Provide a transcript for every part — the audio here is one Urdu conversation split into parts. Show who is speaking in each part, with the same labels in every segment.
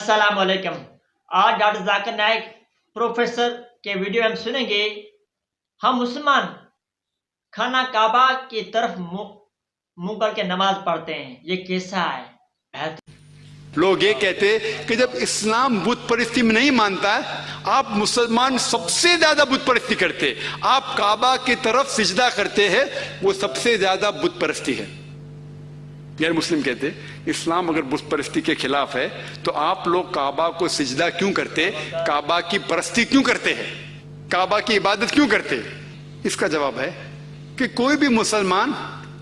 Speaker 1: السلام علیکم. آج ڈاکٹر ذاکر نائک پروفیسر کے ویڈیو ہم سنیں گے. ہم مسلمان خانہ کعبہ کی طرف منہ کر کے نماز پڑھتے ہیں, یہ کیسا ہے؟
Speaker 2: لوگ یہ کہتے کہ جب اسلام بت پرستی میں نہیں مانتا ہے, آپ مسلمان سب سے زیادہ بت پرستی کرتے, آپ کعبہ کی طرف سجدہ کرتے ہیں, وہ سب سے زیادہ بت پرستی ہے. غیر مسلم کہتے اسلام اگر بت پرستی کے خلاف ہے تو آپ لوگ کعبہ کو سجدہ کیوں کرتے, کعبہ کی پرستی کیوں کرتے ہیں, کعبہ کی عبادت کیوں کرتے؟ اس کا جواب ہے کہ کوئی بھی مسلمان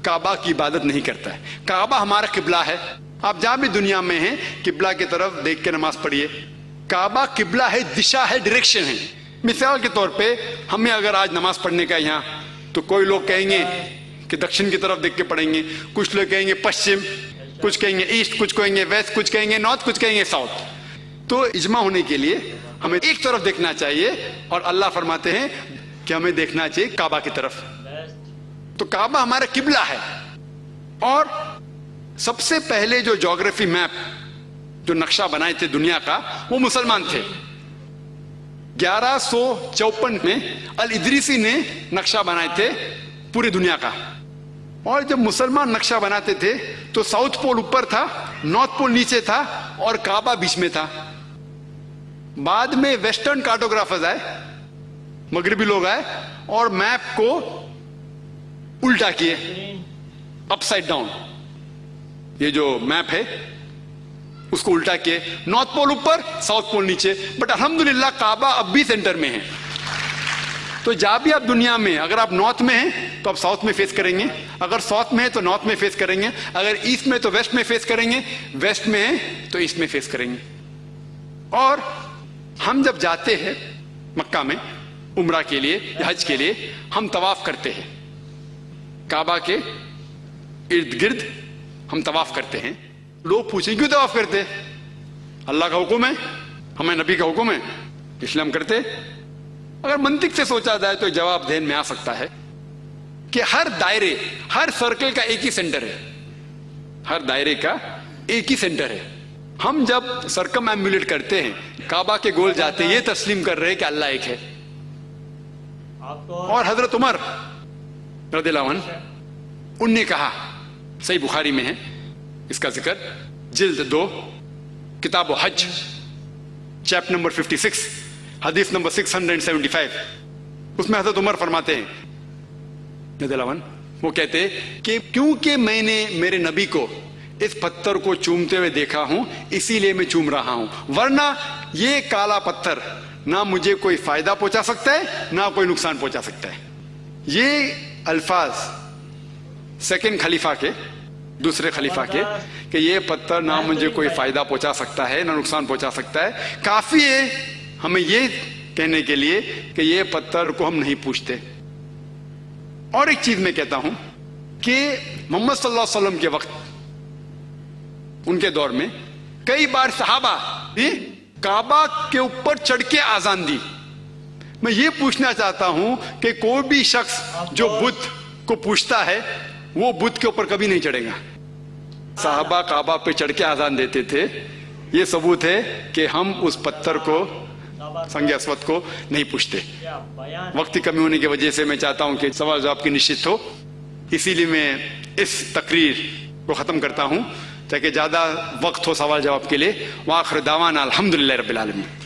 Speaker 2: کعبہ کی عبادت نہیں کرتا ہے. کعبہ ہمارا قبلہ ہے. آپ جہاں بھی دنیا میں ہیں قبلہ کی طرف دیکھ کے نماز پڑھیے. کعبہ قبلہ ہے, دشا ہے, ڈائریکشن ہے. مثال کے طور پہ ہمیں اگر آج نماز پڑھنے کا یہاں, تو کوئی لوگ کہیں گے کہ دکشن کی طرف دیکھ کے پڑھیں گے, کچھ لوگ کہیں گے پشچم, کچھ کہیں گے ایسٹ, کچھ کہیں گے ویسٹ, کچھ کہیں گے نارتھ, کچھ کہیں گے ساؤتھ. تو اجماع ہونے کے لیے ہمیں ایک طرف دیکھنا چاہیے, اور اللہ فرماتے ہیں کہ ہمیں دیکھنا چاہیے کعبہ کی طرف. تو کعبہ ہمارا قبلہ ہے. اور سب سے پہلے جو جغرافی میپ, جو نقشہ بنائے تھے دنیا کا, وہ مسلمان تھے. 1154 میں الادریسی نے نقشہ بنائے تھے پوری دنیا کا. اور جب مسلمان نقشہ بناتے تھے تو ساؤتھ پول اوپر تھا, نارتھ پول نیچے تھا, اور کعبہ بیچ میں تھا. بعد میں ویسٹرن کارٹوگرافرز آئے, مغربی لوگ آئے, اور میپ کو الٹا کیے, اپ سائڈ ڈاؤن. یہ جو میپ ہے اس کو الٹا کیے, نارتھ پول اوپر, ساؤتھ پول نیچے. بٹ الحمدللہ کعبہ اب بھی سینٹر میں ہے. تو جہاں بھی آپ دنیا میں, اگر آپ نارتھ میں ہیں تو آپ ساؤتھ میں فیس کریں گے, اگر ساؤتھ میں ہے تو نارتھ میں فیس کریں گے, اگر ایسٹ میں تو ویسٹ میں فیس کریں گے, ویسٹ میں ہے تو ایسٹ میں فیس کریں گے. اور ہم جب جاتے ہیں مکہ میں عمرہ کے لیے یا حج کے لیے, ہم طواف کرتے ہیں کعبہ کے ارد گرد, ہم طواف کرتے ہیں. لوگ پوچھیں کیوں طواف کرتے؟ اللہ کا حکم ہے, ہمیں نبی کا حکم ہے, اس لیے ہم کرتے. اگر منطق سے سوچا جائے تو جواب ذہن میں آ سکتا ہے کہ ہر دائرے, ہر سرکل کا ایک ہی سینٹر ہے, ہر دائرے کا ایک ہی سینٹر ہے. ہم جب سرکم ایمبولیٹ کرتے ہیں, کعبہ کے گول جاتے ہیں, یہ تسلیم کر رہے ہیں کہ اللہ ایک ہے. اور حضرت عمر رضی اللہ عنہ, ان نے کہا, صحیح بخاری میں ہے اس کا ذکر, جلد 2 کتاب و حج, چیپٹر نمبر 56, حدیث نمبر 675. اس میں حضرت عمر فرماتے ہیں رضی اللہ عنہ, وہ کہتے کہ کیونکہ میں نے میرے نبی کو اس پتھر کو چومتے ہوئے دیکھا ہوں, اسی لیے میں چوم رہا ہوں, ورنہ یہ کالا پتھر نہ مجھے کوئی فائدہ پہنچا سکتا ہے نہ کوئی نقصان پہنچا سکتا ہے. یہ الفاظ سیکنڈ خلیفہ کے, دوسرے خلیفہ کے, کہ یہ پتھر نہ مجھے کوئی فائدہ پہنچا سکتا ہے نہ نقصان پہنچا سکتا ہے, کافی ہے ہمیں یہ کہنے کے لیے کہ یہ پتھر کو ہم نہیں پوچھتے. اور ایک چیز میں کہتا ہوں کہ محمد صلی اللہ علیہ وسلم کے وقت, ان کے دور میں کئی بار صحابہ نے کعبہ کے اوپر چڑھ کے آذان دی. میں یہ پوچھنا چاہتا ہوں کہ کوئی بھی شخص جو بت کو پوچھتا ہے وہ بت کے اوپر کبھی نہیں چڑھے گا. صحابہ کعبہ پہ چڑھ کے آذان دیتے تھے. یہ ثبوت ہے کہ ہم اس پتھر کو, سنگ اسود کو نہیں پوچھتے. وقت کی کمی ہونے کی وجہ سے میں چاہتا ہوں کہ سوال جواب کی نشست ہو, اسی لیے میں اس تقریر کو ختم کرتا ہوں تاکہ زیادہ وقت ہو سوال جواب کے لیے. وآخر دعوانا الحمدللہ رب العالمین.